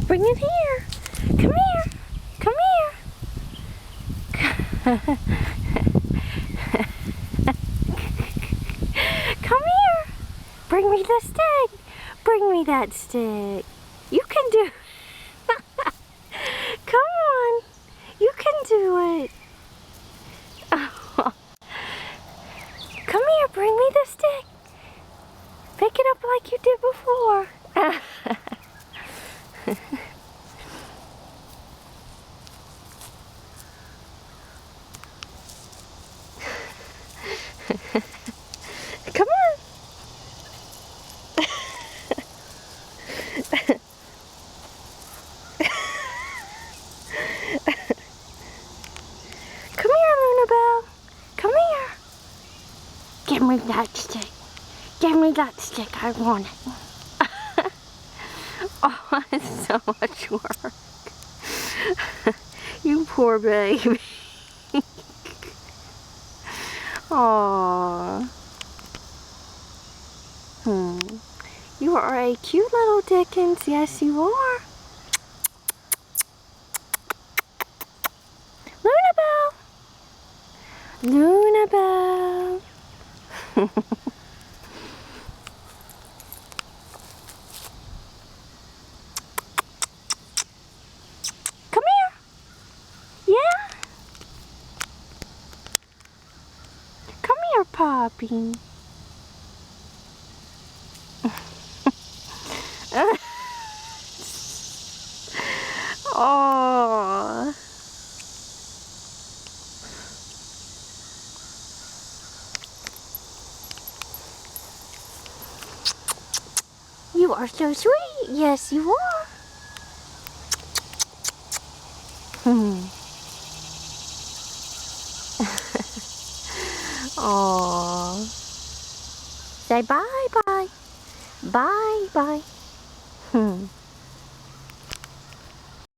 Bring it here. Come here. Come here. Come here. Bring me the stick. Bring me that stick. You can do it. Come on. You can do it. Oh. Come here. Bring me the stick. Pick it up like you did before. Come on. Come here, Lunabelle. Come here. Give me that stick. Give me that stick. I want it. Oh, it's so much work. You poor baby. Aww. You are a cute little Dickens. Yes, you are. Lunabelle. Lunabelle. Come here. Yeah? Come here, Poppy. Oh. You are so sweet. Yes, you are. Oh. Say bye bye. Bye bye.